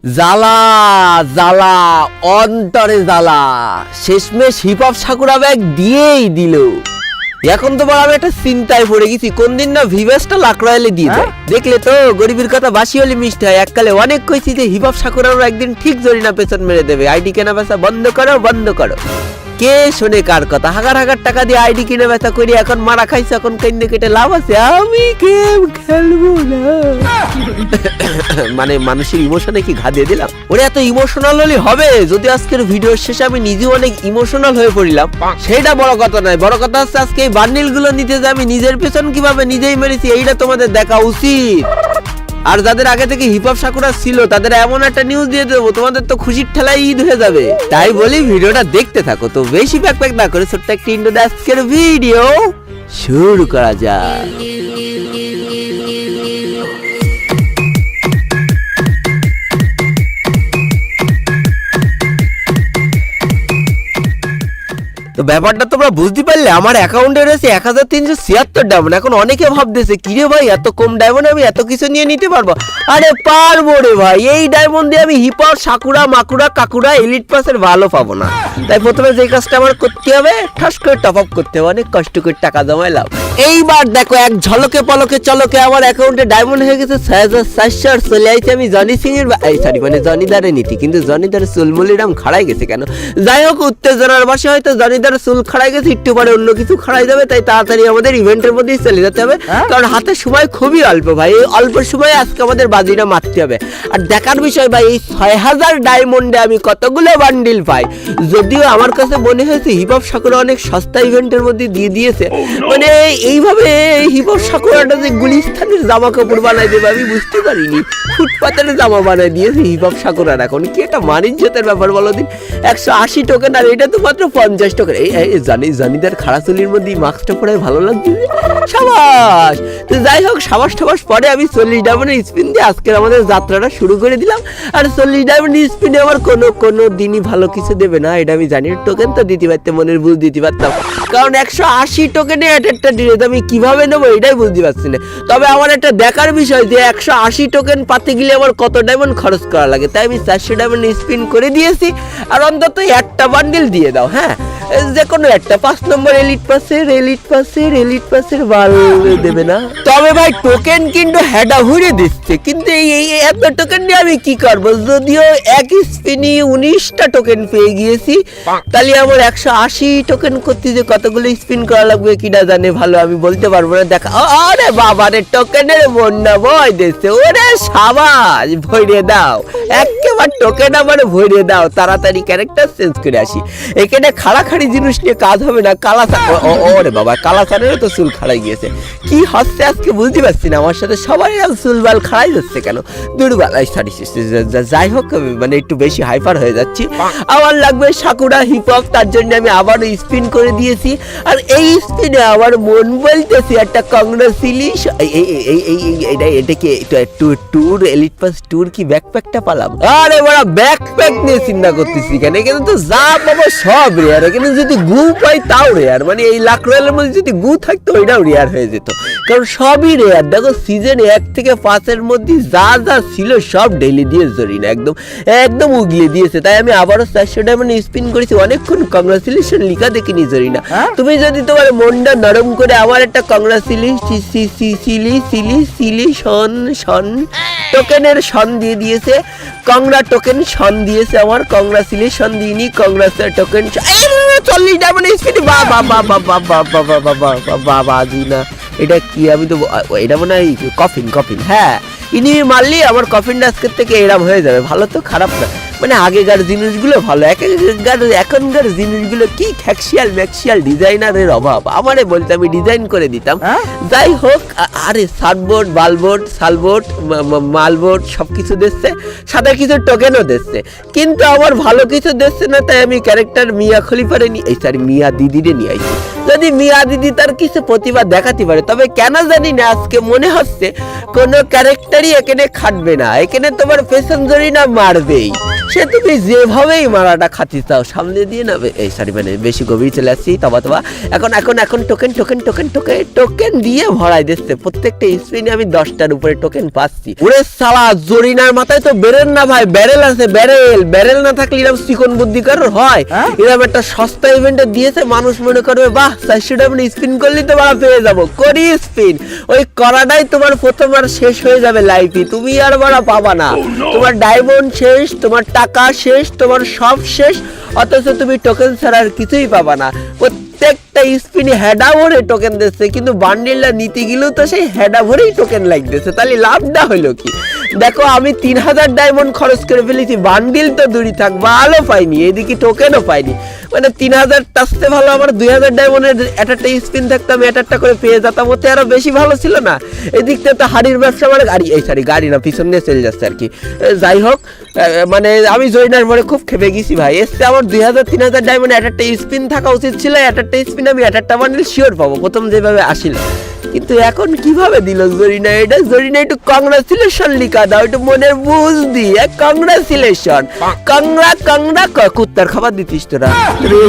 জ্বালা জ্বালা অন্তরে জ্বালা, শেষমেশ হিপ হপ সাকুরা ব্যাগ দিয়েই দিল। এখন তো বড় আমি একটা চিন্তায় পড়ে গেছি, কোন দিন না ভিভাসটা লাখ রয়ালে দিয়ে যায়। দেখলে তো গরিবের কথা বাসি হলে মিষ্টি হয়। এককালে অনেক কইছি যে হিপ হপ সাকুরার একদিন ঠিক জরিনা পেছন মেরে দেবে, আইডি কেনা বেচা বন্ধ করো বন্ধ করো। কে শোনে কার কথা? হাজার হাজার টাকা দিয়ে আইডি কিনে বেচা করি, এখন মারা খাইছে, এখন কেন্দ্রে কেটে লাভ আছে? আমি গেম খেলবো না। মানে মানুষের ইমোশনে কি ঘা দিয়ে দিলাম? ওরে এত ইমোশনাল হলে হবে? যদি আজকের ভিডিওর শেষে আমি নিজে অনেক ইমোশনাল হয়ে পড়লাম, সেটা বড় কথা নয়। বড় কথা হচ্ছে আজকে এই বান্ডিল গুলো নিতে যে আমি নিজের পেছন কিভাবে নিজেই মেরেছি, এইটা তোমাদের দেখা উচিত। আর যাদের আগে থেকে হিপ হপ সাকুরা ছিল তাদের এমন একটা নিউজ দিয়ে দেবো, তোমাদের তো খুশির ঠেলায় ঈদ হয়ে যাবে। তাই বলি ভিডিওটা দেখতে থাকো। তো বেশি প্যাক প্যাক না করে ছোট্ট একটা ইন্ট্রো দিয়ে আজকের ভিডিও শুরু করা যাক। তো ব্যাপারটা তোমরা বুঝতে পারলে, আমার অ্যাকাউন্টে রয়েছে 1376 ডায়মন্ড। এখন অনেকে ভাবতেছে কিরে ভাই এত কম ডায়মন্ড আমি এত কিছু নিয়ে নিতে পারবো? আরে পারবো রে ভাই, এই ডায়মন্ড দিয়ে আমি হিপ হপ সাকুরা মাকুরা কাকুরা এলিট পাসের ভালো পাবো না। তাই প্রথমে যে কাজটা আমার করতে হবে, ঠাস করে টপ আপ করতে হবে, অনেক কষ্ট করে টাকা জমাইলাম। এইবার দেখো এক ঝলকে পলকে চলকে আমার অ্যাকাউন্টে ডায়মন্ড হয়ে গেছে 6400। চলে আইছে আমি জনি সিং এর সরি মানে জনিদারে নীতি, কিন্তু জনিদারে চুলমুলিরাম খাড়াই গেছে কেন? যাই হোক, উত্তেজনার বসে হয়তো জনিদারে চুল খাড়াই গেছে, একটু পরে অন্য কিছু খাড়াই যাবে। তাই তাড়াতাড়ি আমাদের ইভেন্টের মধ্যেই চলে যেতে হবে, কারণ হাতে সময় খুবই অল্প ভাই। এই অল্প সময়ে আজকে আমাদের বাজিটা মারতে হবে। আর দেখার বিষয় ভাই, এই 6000 ডায়মন্ডে আমি কতগুলো বান্ডিল পাই। যদিও আমার কাছে মনে হয়েছে হিপ হপ সাকুরা অনেক সস্তা ইভেন্টের মধ্যে দিয়ে দিয়েছে। মানে এইভাবে হিপ হপ সাকুরাটা যে গুলিস্তানের জামা কাপড় বানাই দেবে আমি বুঝতে পারিনি। ফুটপাতের জামা বানাই দিয়েছে হিপ হপ সাকুরার। এখন কি একটা মানিজ্যতের ব্যাপার বলো দিন। 180 টোকেন, আর এটা তো মাত্র 50 টোকেন। জানিদার খাড়াচুলির মধ্যে মাস্কটা পরে ভালো লাগছে, সাবাস। তো যাই হোক, সাবাস টাবাস পরে আমি 40 ডায়মন্ডের স্পিন দিয়ে আজকের আমাদের যাত্রাটা শুরু করে দিলাম। আর 40 ডায়মন্ডের স্পিনে আমার কোনো দিনই ভালো কিছু দেবে না, এটা আমি জানি। টোকেন তো দিতে পারতাম, মনের বুঝ দিতে পারতাম, কারণ 180 টোকেনে একটা ডিরেট আমি কিভাবে নেবো এটাই বুঝতে পারছি না। তবে আমার একটা দেখার বিষয় যে 180 টোকেন পাতে গেলে আমার কত ডায়মন্ড খরচ করা লাগে। তাই আমি 400 ডায়মন্ড স্পিন করে দিয়েছি। আর অন্তত একটা বান্ডিল দিয়ে দাও, হ্যাঁ, যে কোনো একটা 5 নম্বর এলিট পাসের বাল দেবে না। তবে ভাই টোকেন কিন্তু হেডা ঘুরে দিচ্ছে, কিন্তু এই এত টোকেন নিয়ে আমি কি করবো? যদিও এক স্পিনে 19টা টোকেন পেয়ে গিয়েছি, তাহলে আমার 180 টোকেন করতে যে কতগুলো স্পিন করা লাগবে কিনা জানে ভালো, আমি বলতে পারবো না। দেখা, আরে বাবা রে, টোকেনের বন্যা বয় দিচ্ছে। ওরে সাবাস, ভরে দাও একেবারে টোকেন আমার ভরে দাও। তাড়াতাড়ি ক্যারেক্টার চেঞ্জ করে আসি। এখানে খাড়াখাড়ি জিনিস নিয়ে কাজ হবে না। ওরে বাবা, কালাসারেরও তো চুল খাড়াই গিয়েছে। কি হচ্ছে আজকে বুঝতে পারছি না, আমার সাথে সবাই চুল বাল খাড়াই যাচ্ছে কেন? দুর্বল। যাই হোক, মানে একটু বেশি হাইপার হয়ে যাচ্ছি। আমার লাগবে সাকুরা হিপ হপ, তার জন্য আমি আবারও স্পিন করে দিয়েছি। আর এই স্পিনে আমার মন বলতেছি একটা কংগ্রেচুলেশন। এটা কি ট্যুর এলিট পাস ট্যুর কি ব্যাকপ্যাকটা পালাম? আরে বড় ব্যাকপ্যাক নিয়ে চিন্তা করতেছি কেন? এখানে তো যা পাবো সব রেয়ার। এখানে যদি গু পাই তাও রেয়ার, মানে এই লাখ রয়ালের মধ্যে যদি গু থাকতো ওইটাও রেয়ার হয়ে যেত, কারণ সবই রেয়ার। দেখো সিজন 1 থেকে 5 এর মধ্যে যা যা ছিল সব ডেইলি দিয়ে জরিনা একদম উগলিয়ে দিয়েছে। তাই আমি আবারও 400 ডায়মন্ড স্পিন করেছি। অনেকক্ষণ কংগ্রাচুলেশন লিখা দেখিনি জরিনা। তুমি যদি তোমার মনটা নরম করে আমার একটা কংগ্রাচুলেশন টোকেনের সন দিয়ে দিয়েছে। কংগ্রা টোকেন সন দিয়েছে আমার, কংগ্রাচুলেশন দিইনি, কংগ্রাস টোকেন 40 ডায়মন্ড স্পিন। বাবা জিনা, এটা কি? আমি তো এটা মনে হয় কফিন। হ্যাঁ, ইনি মারলি আমার কফিনটা আজকের থেকে এরম হয়ে যাবে। ভালো তো, খারাপ না। মানে আগেকার জিনিসগুলো ভালো, এখনকার জিনিসগুলো কি ম্যাক্সিয়াল ডিজাইনারের অভাব। আমারে বলতে আমি ডিজাইন করে দিতাম। যাই হোক, আরে সার্টবোর্ড, বালবোর্ড, সালবোর্ড, মালবোর্ড সবকিছু দিচ্ছে, সাদা কিছু টোকেনও দিচ্ছে, কিন্তু আমার ভালো কিছু দিচ্ছে না। তাই আমি ক্যারেক্টার মিয়া খলিফারে মিয়া দিদিরে নিয়ে আইছি। যদি মিয়া দিদি তার কিছু প্রতিভা দেখাতে পারে, তবে কেন জানি না আজকে মনে হচ্ছে কোনো ক্যারেক্টারই এখানে খাটবে না। এখানে তোমার পেছন জড়ি না মারবেই। সে তুমি যেভাবেই মারাটা খাতি চাও সামনে দিয়ে না এই সরি মানে বেশি গভীর চলে আসছি তবা এখন এখন এখন token token token token token দিয়ে ভরাই দিচ্ছে প্রত্যেকটা স্পিনে আমি 10টার উপরে টোকেন পাচ্ছি। ওরে শালা জরিনার মাথায় তো বেরেল না ভাই, ব্যারেল আছে, ব্যারেল না থাকলে এরকম চিকন বুদ্ধি কারোর হয়? এরকম একটা সস্তা ইভেন্টে দিয়েছে, মানুষ মনে করবে বাহ 400 ডায়মন্ড স্পিন করলেই তো বাড়া পেয়ে যাবো। করি স্পিন, ওই করাটাই তোমার প্রথমবার শেষ হয়ে যাবে লাইফে, তুমি আর বাড়া পাবা না। তোমার ডায়মন্ড শেষ, তোমার টাকা শেষ, তোমার সব শেষ, অথচ তুমি টোকেন ছাড়া আর কিছুই পাবা না। প্রত্যেকটা স্পিনে হেডা ভরে টোকেন দিচ্ছে, কিন্তু বান্ডিলটা নিতে গেলেও তো সেই হেডা ভরেই টোকেন লাগতেছে, তাহলে লাভটা হলো কি? দেখো আমি 3000 ডায়মন্ড খরচ করে ফেলেছি, বান্ডিল তো দূরই থাক ভালো পাইনি, এদিকে টোকেনও পাইনি। মানে 3000 টাচতে ভালো আমার 2000 ডায়মন্ডের একটা স্পিন থাকতো, আমি একটা করে পেয়ে যেতাম, ওতে আরো বেশি ভালো ছিল না? এদিকটা তো হাড়ির ব্যবসা, মানে গাড়ি না পিছন দিয়ে চলে যাচ্ছে আর কি। যাই হোক, মানে আমি জয়নার পরে খুব খেপে গেছি ভাই। এসছে আমার 2000-3000 ডায়মন্ডে একটা স্পিন থাকা উচিত ছিল, একটা স্পিন আমি একটা বান্ডিল শিওর পাবো প্রথম যেভাবে আসিল, কিন্তু এখন কিভাবে দিল জরিনা এটা? জরিনা একটু কংগ্রাচুলেশন লিখা দাও, একটু মনের বুঝ দিয়ে কংগ্রাচুলেশন। কংগ্রা কুত্তার খাবার দিতিস তোরা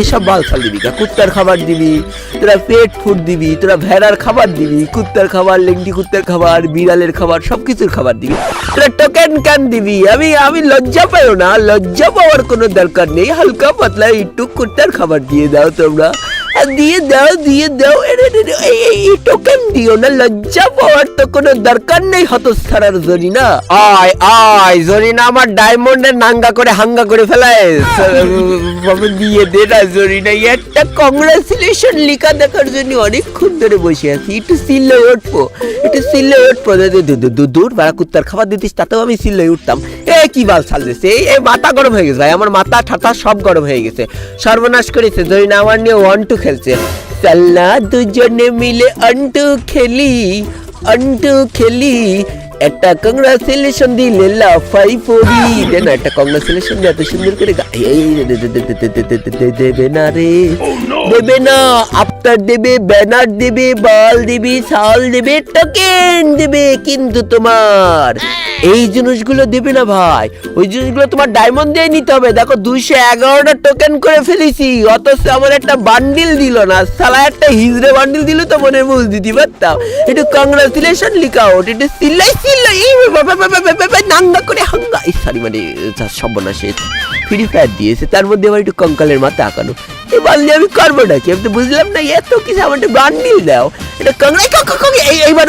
এইসব বালছাল দিবি, কুত্তার খাবার দিবি তোরা, পেট ফুড দিবি তোরা, ভেড়ার খাবার দিবি, কুত্তার খাবার, লেংটি কুত্তার খাবার, বিড়ালের খাবার, সবকিছুর খাবার দিবি তোরা, টোকেন কেন দিবি? আমি লজ্জা পাইও না, লজ্জা পাওয়ার কোনো দরকার নেই, হালকা পাতলা একটু কুত্তার খাবার দিয়ে দাও তোমরা, দিয়ে দাও এই টোকেন দিও না, লজ্জা পাওয়ার তো কোনো দরকার নেই হতচ্ছাড়ার জরিনা। আয় জরিনা আমার ডায়মন্ডের নাঙ্গা করে হাঙ্গা করে ফেলায় দিয়ে দে না জরিনা। একটা কংগ্রাচুলেশন লিখা দেখার জন্য অনেকক্ষণ ধরে বসে আছি, একটু সিল্লে উঠবো দূর বাড়া, কুত্তার খাবার দিতিস তাতেও আমি সিল্লে উঠতাম। কি বাল ছাল দিচ্ছে, এই মাথা গরম হয়ে গেছে ভাই, আমার মাথা ঠাতা সব গরম হয়ে গেছে, সর্বনাশ করেছে জরিনা আমার নিয়ে 1-2 খেলছে। চল্লা দুজনে মিলে অন্টু খেলি, একটা কংগ্রাচুলেশন দিলে লাফাই পড়ি, দেন একটা কংগ্রাচুলেশন দিয়ে এত সুন্দর করে দেবে না রে, দেবে না, আফটার দেবে, ব্যানার দেবে, বল দেবে, ছাল দেবে, টোকেন দেবে, কিন্তু তোমার এই জিনিসগুলো দেবে না ভাই, ওই জিনিসগুলো তোমার ডায়মন্ড দিয়ে নিতে হবে। দেখো 211টা টোকেন করে ফেলেছি, অথচ আমার একটা বান্ডিল দিল না, সালা একটা হিজড়ে বান্ডিল দিল তো মনে বুঝ দিতে পারতাম। একটু কংগ্রাচুলেশন লিখা ওঠ, একটু সিল্লাই নাঙ্গা করে হাঙ্গা, সরি মানে সর্বনাশ, ফ্রি ফায়ার দিয়েছে, তার মধ্যে আমার একটু কঙ্কালের মাথা আঁকানো, এই বান্ডিল আমি করবো নাকি? আমি তো বুঝলাম না, এত কিছু আমার বান্ডিল দাও, এটা এইবার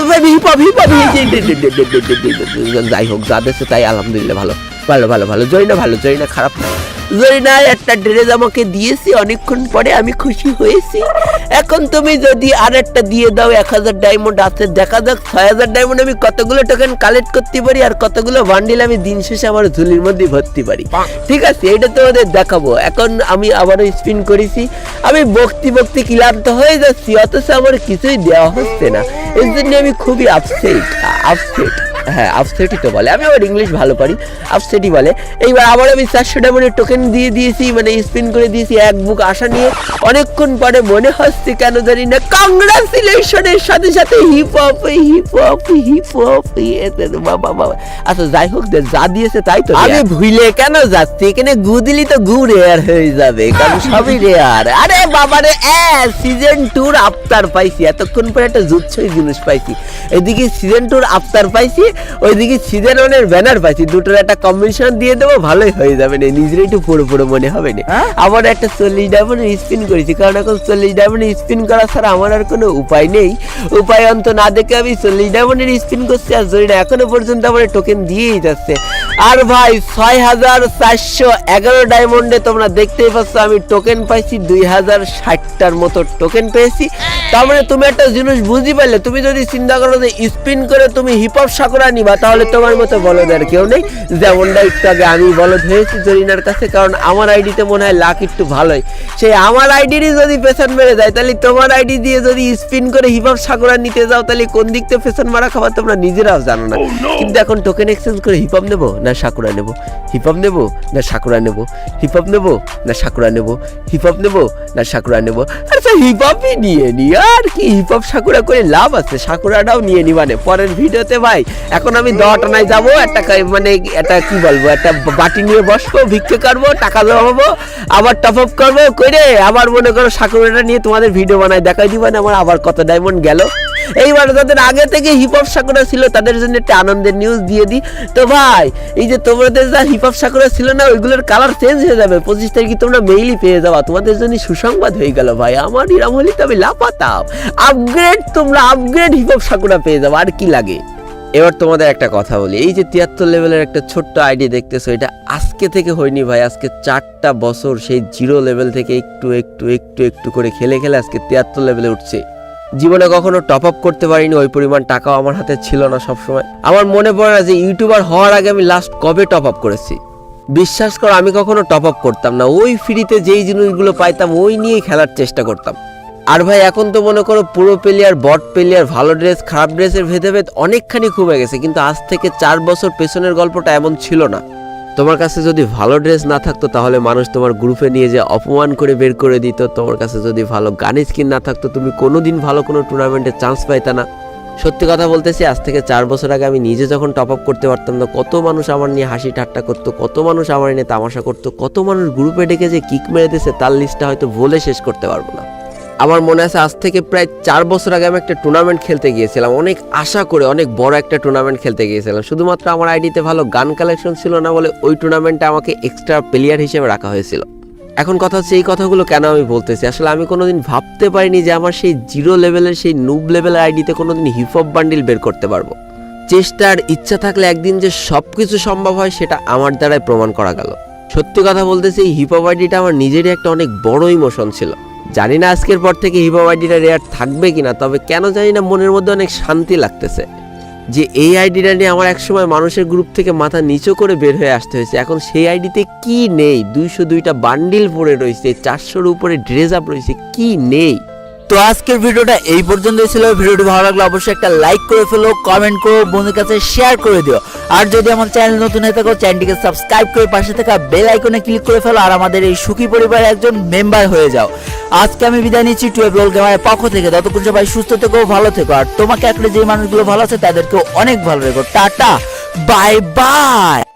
যাই হোক যা দেখছে তাই আলহামদুলিল্লাহ, ভালো জরিনা খারাপ না। জরিনা একটা ড্রেস আমাকে দিয়েছি, অনেকক্ষণ পরে আমি খুশি হয়েছি। এখন তুমি যদি আর একটা দিয়ে দাও, 1000 ডায়মন্ড আছে, দেখা যাক 6000 ডায়মন্ড আমি কতগুলো টোকেন কালেক্ট করতে পারি, আর কতগুলো বান্ডিল আমি দিন শেষে আমার ঝুলির মধ্যে ভর্তি পারি। ঠিক আছে, এটা তোমাদের দেখাবো। এখন আমি আবারও স্পিন করেছি, আমি বকতি ক্লান্ত হয়ে যাচ্ছি, অথচ আমার কিছুই দেওয়া হচ্ছে না, এর জন্য আমি খুবই আপসেট। হ্যাঁ আপসেটই তো বলে, আমি আবার ইংলিশ ভালো পারি, আপসেটই বলে। এইবার আবার আমি 400 ডায়মন্ডের টোকেন দিয়ে দিয়েছি, মানে স্পিন করে দিয়েছি এক বুক আশা নিয়ে। অনেকক্ষণ পরে মনে হচ্ছে কেন জানি না কংগ্রাচুলেশনের সাথে সাথে হিপ হপ। বাবা আচ্ছা যাই হোক, যা দিয়েছে তাই তো, আমি ভুলে কেন যাচ্ছি, এখানে গু দিলি তো গু রেয়ার হয়ে যাবে, কারণ সবই রেয়ার। আরে বাবারে সিজন 2 আফতার পাইছি, এতক্ষণ পরে একটা জুৎসই জিনিস পাইছি। এদিকে সিজন 2 আফতার পাইছি, ওইদিকে সিজন 1 এর ব্যানার পাইছি, দুটোর একটা কম্বিনেশন দিয়ে দেবো, ভালোই হয়ে যাবে না, নিজের একটু পুরো মনে হবে না। আবার একটা 40 ডায়মন্ডের স্পিন করেছি, কারণ এখন 40 ডায়মন্ডের স্পিন করা ছাড়া আমার আর কোনো উপায় নেই। উপায় অন্ত না দেখে আমি 40 ডায়মন্ডের স্পিন করছি, আর জরিনা এখনো পর্যন্ত আমার টোকেন দিয়েই যাচ্ছে। আর ভাই 6411 ডায়মন্ডে তোমরা দেখতেই পাচ্ছ আমি টোকেন পাইছি 2060টার মতো টোকেন পেয়েছি। তার মানে তুমি একটা জিনিস বুঝি পারলে, তুমি যদি চিন্তা করো যে স্পিন করে তুমি হিপ হপ সাকুরা নিবা, তাহলে তোমার মতো বলদের কেউ নেই। যেমনটা একটু আগে আমি বলদ হয়েছি জরিনার কাছে, কারণ আমার আইডিতে মনে হয় লাক একটু ভালোই, সেই আমার আইডিরই যদি পেছন মেরে যায়, তাহলে তোমার আইডি দিয়ে যদি স্পিন করে হিপ হপ সাকুরা নিতে যাও, তাহলে কোন দিক থেকে পেছন মারা খাবার তোমরা নিজেরাও জানো না। কিন্তু এখন টোকেন এক্সচেঞ্জ করে হিপ হপ নেবো না সাকুরা নেবো, হিপ হপ নেবো না সাকুরা নেবো, হিপ হপ নেবো না সাকুরা নেবো, হিপ হপ নেবো না সাকুরা নেবো। আচ্ছা হিপ হপই নিয়ে নি, আর কি হিপ হপ সাকুরা করে লাভ আছে, সাকুরাটাও নিয়ে নি। মানে পরের ভিডিওতে ভাই এখন আমি 10 টানায় যাবো, একটা মানে একটা কি বলবো, একটা বাটি নিয়ে বসবো, ভিক্ষে করবো, টাকা জমাবো, আবার টপ আপ করবো করে আবার মনে করো সাকুরাটা নিয়ে তোমাদের ভিডিও বানাই দেখাই দিবা না আমার আবার কত ডায়মন্ড গেল। এইবার যাদের আগে থেকে হিপ হপ সাকুরা ছিল তাদের জন্য একটা আনন্দের নিউজ দিয়ে দিই। তো ভাই এই যে তোমাদের যা হিপ হপ সাকুরা ছিল না ওইগুলোর কালার চেঞ্জ হয়ে যাবে, 25 তারিখে তোমরা মেইলই পেয়ে যাবা, তোমাদের জন্য সুসংবাদ হয়ে গেল ভাই। আমার ইরাম হলি তো আমি লাপাতাম, আপগ্রেড, তোমরা আপগ্রেড হিপ হপ সাকুরা পেয়ে যাবো, আর কি লাগে। এবার তোমাদের একটা কথা বলি, এই যে 73 লেভেলের একটা ছোট্ট আইডি দেখতেছো, এটা আজকে থেকে হয়নি ভাই, আজকে 4টা বছর সেই 0 লেভেল থেকে একটু একটু একটু একটু করে খেলে খেলে আজকে 73 লেভেলে উঠছে। জীবনে কখনো টপ আপ করতে পারিনি, ওই পরিমাণ টাকাও আমার হাতে ছিল না সবসময়। আমার মনে পড়ে না যে ইউটিউবার হওয়ার আগে আমি লাস্ট কবে টপ আপ করেছি। বিশ্বাস করো আমি কখনো টপ আপ করতাম না, ওই ফ্রিতে যেই জিনিসগুলো পাইতাম ওই নিয়েই খেলার চেষ্টা করতাম। আর ভাই এখন তো মনে করো পুরো প্লেয়ার, বট প্লেয়ার, ভালো ড্রেস, খারাপ ড্রেসের ভেদাভেদ অনেকখানি কমে গেছে, কিন্তু আজ থেকে 4 বছর পেছনের গল্পটা এমন ছিল না। তোমার কাছে যদি ভালো ড্রেস না থাকতো তাহলে মানুষ তোমার গ্রুপে নিয়ে যে অপমান করে বের করে দিত, তোমার কাছে যদি ভালো গান স্কিন না থাকতো তুমি কোনোদিন ভালো কোনো টুর্নামেন্টে চান্স পাইতা না। সত্যি কথা বলতেছি, আজ থেকে 4 বছর আগে আমি নিজে যখন টপ আপ করতে পারতাম না, কত মানুষ আমার নিয়ে হাসি ঠাট্টা করতো, কত মানুষ আমার নিয়ে তামাশা করতো, কত মানুষ গ্রুপে ডেকে যে কিক মেরে দিয়েছে তার লিস্টটা হয়তো বলে শেষ করতে পারবো না। আমার মনে আছে আজ থেকে প্রায় 4 বছর আগে আমি একটা টুর্নামেন্ট খেলতে গিয়েছিলাম, অনেক আশা করে অনেক বড় একটা টুর্নামেন্ট খেলতে গিয়েছিলাম, শুধুমাত্র আমার আইডিতে ভালো গান কালেকশন ছিল না বলে ওই টুর্নামেন্টে আমাকে এক্সট্রা প্লেয়ার হিসেবে রাখা হয়েছিল। এখন কথা হচ্ছে এই কথাগুলো কেন আমি বলতেছি, আসলে আমি কোনোদিন ভাবতে পারিনি যে আমার সেই 0 লেভেলের সেই নুব লেভেলের আইডিতে কোনোদিন হিপ হপ বান্ডিল বের করতে পারবো। চেষ্টার ইচ্ছা থাকলে একদিন যে সবকিছু সম্ভব হয় সেটা আমার দ্বারাই প্রমাণ করা গেল। সত্যি কথা বলতেছি, এই হিপ হপ আইডিটা আমার নিজেরই একটা অনেক বড় ইমোশন ছিল। জানি না আজকের পর থেকে হিপ হপ আইডিটা রেয়ার থাকবে কিনা, তবে কেন জানি না মনের মধ্যে অনেক শান্তি লাগতেছে যে এই আইডিটা নিয়ে আমার একসময় মানুষের গ্রুপ থেকে মাথা নিচু করে বের হয়ে আসতে হয়েছে। এখন সেই আইডিতে কি নেই, 202টা বান্ডিল পড়ে রয়েছে, 400-এর উপরে ড্রেস আপ রয়েছে, কি নেই। তো আজকের ভিডিওটা এই পর্যন্তই ছিল। ভিডিওটি ভালো লাগলে অবশ্যই একটা লাইক করে ফেলো, কমেন্ট করো, বন্ধুদের কাছে শেয়ার করে দিও। আর যদি আমার চ্যানেল নতুন হয়ে থাকো চ্যানেলটিকে সাবস্ক্রাইব করে পাশে থাকা বেল আইকনে ক্লিক করে ফেলো আর আমাদের এই সুখী পরিবারের একজন মেম্বার হয়ে যাও। আজকে আমি বিদায় নিচ্ছি 12 রোল গেমারের পক্ষ থেকে। ততক্ষণ সবাই সুস্থ থেকো, ভালো থেকো, আর তোমাকে একটা যে মানুষগুলো ভালো আছে তাদেরকেও অনেক ভালো রেখো। Tata, bye bye.